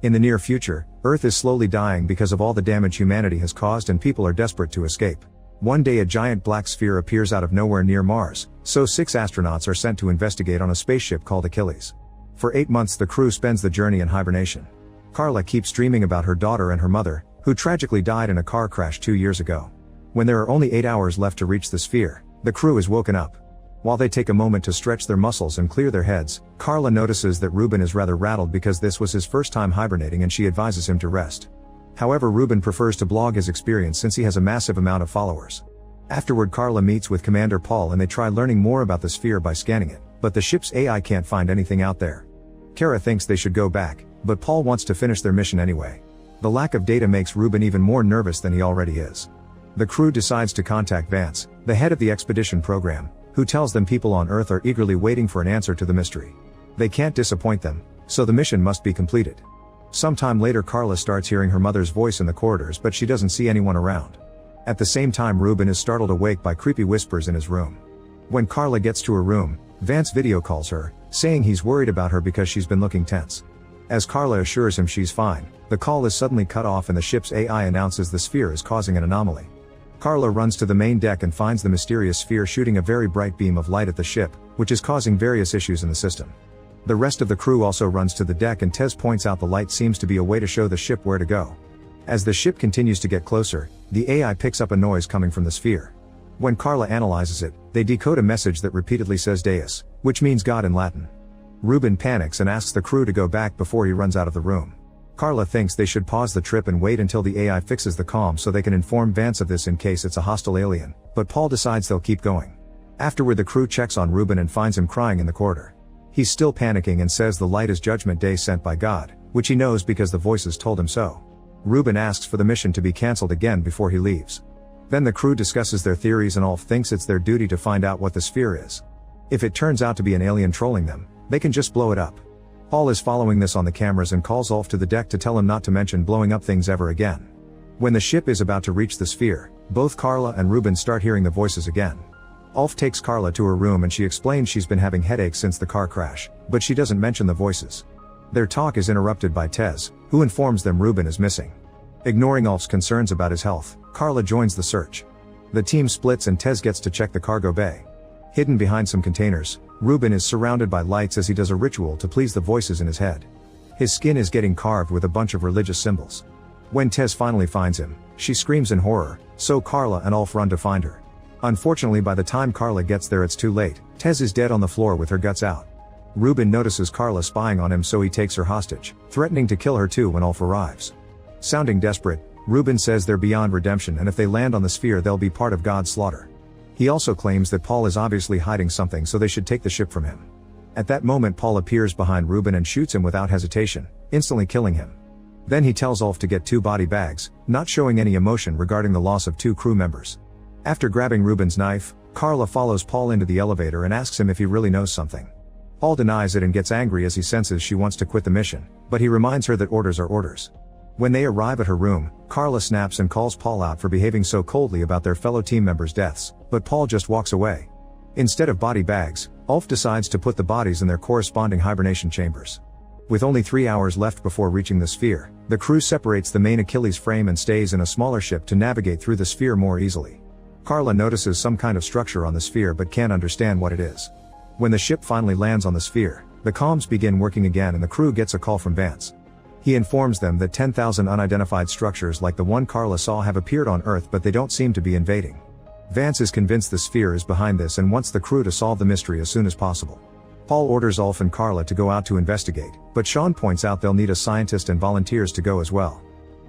In the near future, Earth is slowly dying because of all the damage humanity has caused and people are desperate to escape. One day a giant black sphere appears out of nowhere near Mars, so 6 astronauts are sent to investigate on a spaceship called Achilles. For 8 months the crew spends the journey in hibernation. Carla keeps dreaming about her daughter and her mother, who tragically died in a car crash 2 years ago. When there are only 8 hours left to reach the sphere, the crew is woken up. While they take a moment to stretch their muscles and clear their heads, Carla notices that Ruben is rather rattled because this was his first time hibernating and she advises him to rest. However, Ruben prefers to blog his experience since he has a massive amount of followers. Afterward, Carla meets with Commander Paul and they try learning more about the sphere by scanning it, but the ship's AI can't find anything out there. Kara thinks they should go back, but Paul wants to finish their mission anyway. The lack of data makes Ruben even more nervous than he already is. The crew decides to contact Vance, the head of the expedition program, who tells them people on Earth are eagerly waiting for an answer to the mystery. They can't disappoint them, so the mission must be completed. Sometime later Carla starts hearing her mother's voice in the corridors, but she doesn't see anyone around. At the same time, Ruben is startled awake by creepy whispers in his room. When Carla gets to her room, Vance video calls her, saying he's worried about her because she's been looking tense. As Carla assures him she's fine, the call is suddenly cut off and the ship's AI announces the sphere is causing an anomaly. Carla runs to the main deck and finds the mysterious sphere shooting a very bright beam of light at the ship, which is causing various issues in the system. The rest of the crew also runs to the deck and Tez points out the light seems to be a way to show the ship where to go. As the ship continues to get closer, the AI picks up a noise coming from the sphere. When Carla analyzes it, they decode a message that repeatedly says Deus, which means God in Latin. Ruben panics and asks the crew to go back before he runs out of the room. Carla thinks they should pause the trip and wait until the AI fixes the comm so they can inform Vance of this in case it's a hostile alien, but Paul decides they'll keep going. Afterward, the crew checks on Ruben and finds him crying in the corridor. He's still panicking and says the light is Judgment Day sent by God, which he knows because the voices told him so. Ruben asks for the mission to be cancelled again before he leaves. Then the crew discusses their theories and Ulf thinks it's their duty to find out what the sphere is. If it turns out to be an alien trolling them, they can just blow it up. Paul is following this on the cameras and calls Ulf to the deck to tell him not to mention blowing up things ever again. When the ship is about to reach the sphere, both Carla and Ruben start hearing the voices again. Ulf takes Carla to her room and she explains she's been having headaches since the car crash, but she doesn't mention the voices. Their talk is interrupted by Tez, who informs them Ruben is missing. Ignoring Ulf's concerns about his health, Carla joins the search. The team splits and Tez gets to check the cargo bay. Hidden behind some containers, Ruben is surrounded by lights as he does a ritual to please the voices in his head. His skin is getting carved with a bunch of religious symbols. When Tez finally finds him, she screams in horror, so Carla and Ulf run to find her. Unfortunately, by the time Carla gets there it's too late. Tez is dead on the floor with her guts out. Ruben notices Carla spying on him, so he takes her hostage, threatening to kill her too when Ulf arrives. Sounding desperate, Ruben says they're beyond redemption and if they land on the sphere they'll be part of God's slaughter. He also claims that Paul is obviously hiding something, so they should take the ship from him. At that moment Paul appears behind Ruben and shoots him without hesitation, instantly killing him. Then he tells Ulf to get 2 body bags, not showing any emotion regarding the loss of 2 crew members. After grabbing Ruben's knife, Carla follows Paul into the elevator and asks him if he really knows something. Paul denies it and gets angry as he senses she wants to quit the mission, but he reminds her that orders are orders. When they arrive at her room, Carla snaps and calls Paul out for behaving so coldly about their fellow team members' deaths, but Paul just walks away. Instead of body bags, Ulf decides to put the bodies in their corresponding hibernation chambers. With only 3 hours left before reaching the sphere, the crew separates the main Achilles frame and stays in a smaller ship to navigate through the sphere more easily. Carla notices some kind of structure on the sphere but can't understand what it is. When the ship finally lands on the sphere, the comms begin working again and the crew gets a call from Vance. He informs them that 10,000 unidentified structures like the one Carla saw have appeared on Earth, but they don't seem to be invading. Vance is convinced the sphere is behind this and wants the crew to solve the mystery as soon as possible. Paul orders Ulf and Carla to go out to investigate, but Sean points out they'll need a scientist and volunteers to go as well.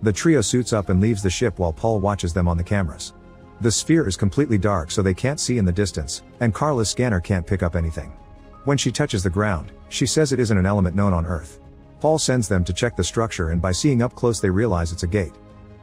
The trio suits up and leaves the ship while Paul watches them on the cameras. The sphere is completely dark so they can't see in the distance, and Carla's scanner can't pick up anything. When she touches the ground, she says it isn't an element known on Earth. Paul sends them to check the structure and by seeing up close they realize it's a gate.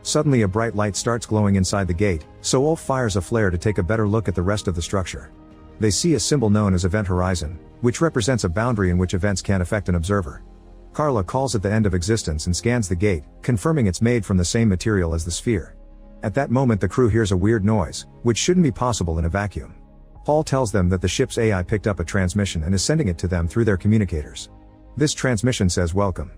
Suddenly a bright light starts glowing inside the gate, so Ulf fires a flare to take a better look at the rest of the structure. They see a symbol known as Event Horizon, which represents a boundary in which events can affect an observer. Carla calls it the end of existence and scans the gate, confirming it's made from the same material as the sphere. At that moment the crew hears a weird noise, which shouldn't be possible in a vacuum. Paul tells them that the ship's AI picked up a transmission and is sending it to them through their communicators. This transmission says welcome.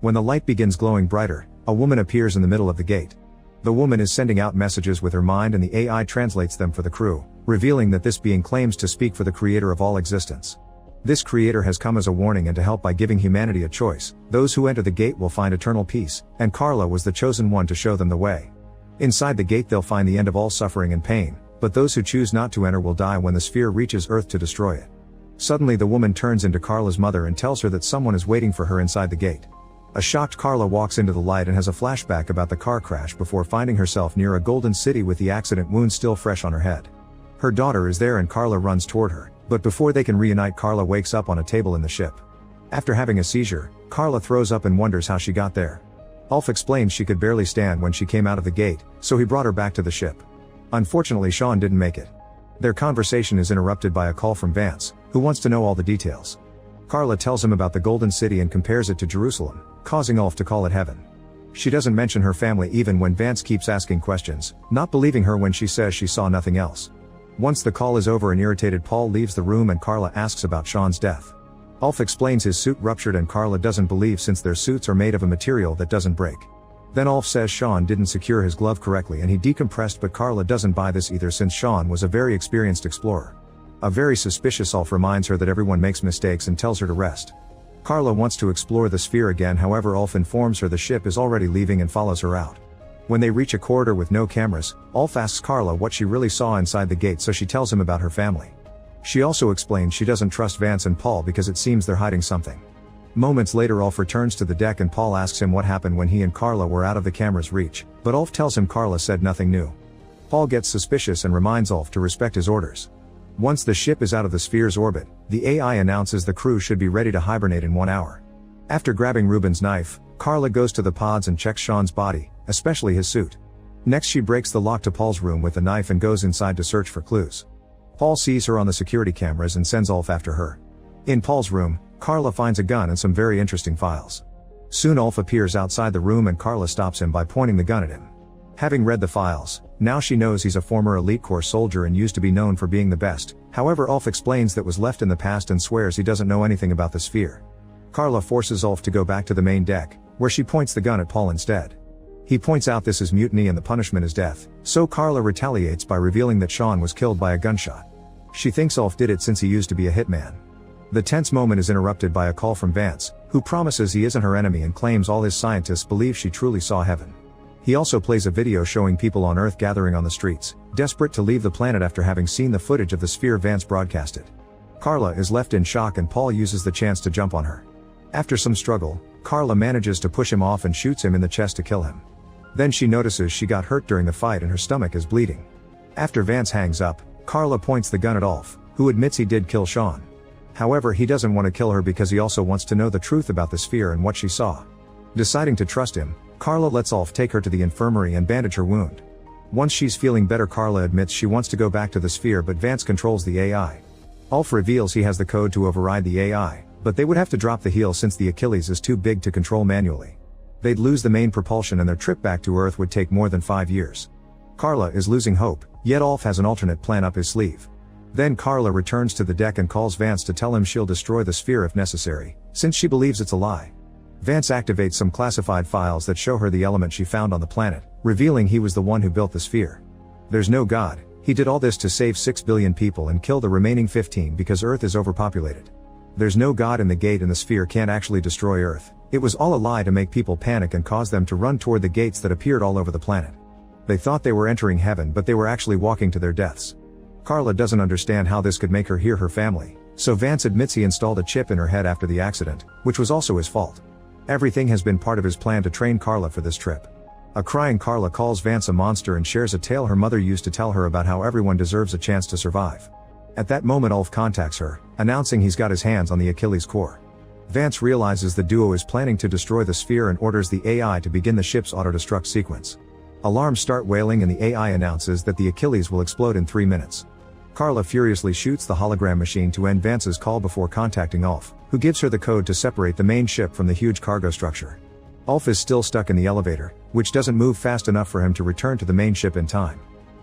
When the light begins glowing brighter, a woman appears in the middle of the gate. The woman is sending out messages with her mind and the AI translates them for the crew, revealing that this being claims to speak for the creator of all existence. This creator has come as a warning and to help by giving humanity a choice. Those who enter the gate will find eternal peace, and Carla was the chosen one to show them the way. Inside the gate they'll find the end of all suffering and pain, but those who choose not to enter will die when the sphere reaches Earth to destroy it. Suddenly the woman turns into Carla's mother and tells her that someone is waiting for her inside the gate. A shocked Carla walks into the light and has a flashback about the car crash before finding herself near a golden city with the accident wound still fresh on her head. Her daughter is there and Carla runs toward her, but before they can reunite Carla wakes up on a table in the ship. After having a seizure, Carla throws up and wonders how she got there. Ulf explains she could barely stand when she came out of the gate, so he brought her back to the ship. Unfortunately Sean didn't make it. Their conversation is interrupted by a call from Vance, who wants to know all the details. Carla tells him about the Golden City and compares it to Jerusalem, causing Ulf to call it heaven. She doesn't mention her family even when Vance keeps asking questions, not believing her when she says she saw nothing else. Once the call is over, an irritated Paul leaves the room and Carla asks about Sean's death. Ulf explains his suit ruptured and Carla doesn't believe since their suits are made of a material that doesn't break. Then Ulf says Sean didn't secure his glove correctly and he decompressed, but Carla doesn't buy this either since Sean was a very experienced explorer. A very suspicious Ulf reminds her that everyone makes mistakes and tells her to rest. Carla wants to explore the sphere again, however Ulf informs her the ship is already leaving and follows her out. When they reach a corridor with no cameras, Ulf asks Carla what she really saw inside the gate, so she tells him about her family. She also explains she doesn't trust Vance and Paul because it seems they're hiding something. Moments later Ulf returns to the deck and Paul asks him what happened when he and Carla were out of the camera's reach, but Ulf tells him Carla said nothing new. Paul gets suspicious and reminds Ulf to respect his orders. Once the ship is out of the sphere's orbit, the AI announces the crew should be ready to hibernate in 1 hour. After grabbing Ruben's knife, Carla goes to the pods and checks Sean's body, especially his suit. Next she breaks the lock to Paul's room with the knife and goes inside to search for clues. Paul sees her on the security cameras and sends Ulf after her. In Paul's room, Carla finds a gun and some very interesting files. Soon Ulf appears outside the room and Carla stops him by pointing the gun at him. Having read the files, now she knows he's a former elite corps soldier and used to be known for being the best. However, Ulf explains that was left in the past and swears he doesn't know anything about the sphere. Carla forces Ulf to go back to the main deck, where she points the gun at Paul instead. He points out this is mutiny and the punishment is death, so Carla retaliates by revealing that Sean was killed by a gunshot. She thinks Ulf did it since he used to be a hitman. The tense moment is interrupted by a call from Vance, who promises he isn't her enemy and claims all his scientists believe she truly saw heaven. He also plays a video showing people on Earth gathering on the streets, desperate to leave the planet after having seen the footage of the sphere Vance broadcasted. Carla is left in shock and Paul uses the chance to jump on her. After some struggle, Carla manages to push him off and shoots him in the chest to kill him. Then she notices she got hurt during the fight and her stomach is bleeding. After Vance hangs up, Carla points the gun at Ulf, who admits he did kill Sean. However, he doesn't want to kill her because he also wants to know the truth about the sphere and what she saw. Deciding to trust him, Carla lets Ulf take her to the infirmary and bandage her wound. Once she's feeling better, Carla admits she wants to go back to the sphere, but Vance controls the AI. Ulf reveals he has the code to override the AI, but they would have to drop the heel since the Achilles is too big to control manually. They'd lose the main propulsion and their trip back to Earth would take more than 5 years. Carla is losing hope, yet Ulf has an alternate plan up his sleeve. Then Carla returns to the deck and calls Vance to tell him she'll destroy the sphere if necessary, since she believes it's a lie. Vance activates some classified files that show her the element she found on the planet, revealing he was the one who built the sphere. There's no God, he did all this to save 6 billion people and kill the remaining 15 because Earth is overpopulated. There's no God in the gate and the sphere can't actually destroy Earth. It was all a lie to make people panic and cause them to run toward the gates that appeared all over the planet. They thought they were entering heaven, but they were actually walking to their deaths. Carla doesn't understand how this could make her hear her family, so Vance admits he installed a chip in her head after the accident, which was also his fault. Everything has been part of his plan to train Carla for this trip. A crying Carla calls Vance a monster and shares a tale her mother used to tell her about how everyone deserves a chance to survive. At that moment Ulf contacts her, announcing he's got his hands on the Achilles core. Vance realizes the duo is planning to destroy the sphere and orders the AI to begin the ship's auto-destruct sequence. Alarms start wailing and the AI announces that the Achilles will explode in 3 minutes. Carla furiously shoots the hologram machine to end Vance's call before contacting Ulf, who gives her the code to separate the main ship from the huge cargo structure. Ulf is still stuck in the elevator, which doesn't move fast enough for him to return to the main ship in time.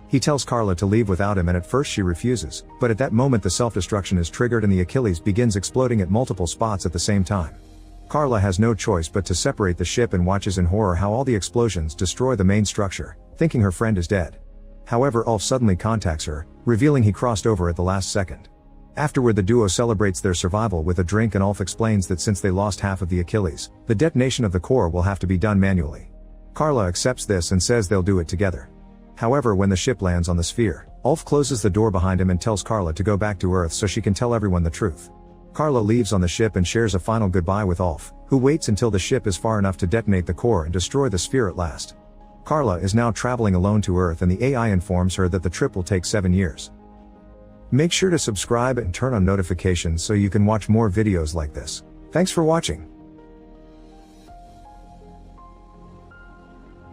He tells Carla to leave without him and at first she refuses, but at that moment the self-destruction is triggered and the Achilles begins exploding at multiple spots at the same time. Carla has no choice but to separate the ship and watches in horror how all the explosions destroy the main structure, thinking her friend is dead. However, Ulf suddenly contacts her, revealing he crossed over at the last second. Afterward, the duo celebrates their survival with a drink, and Ulf explains that since they lost half of the Achilles, the detonation of the core will have to be done manually. Carla accepts this and says they'll do it together. However, when the ship lands on the sphere, Ulf closes the door behind him and tells Carla to go back to Earth so she can tell everyone the truth. Carla leaves on the ship and shares a final goodbye with Ulf, who waits until the ship is far enough to detonate the core and destroy the sphere at last. Carla is now traveling alone to Earth, and the AI informs her that the trip will take 7 years. Make sure to subscribe and turn on notifications so you can watch more videos like this. Thanks for watching.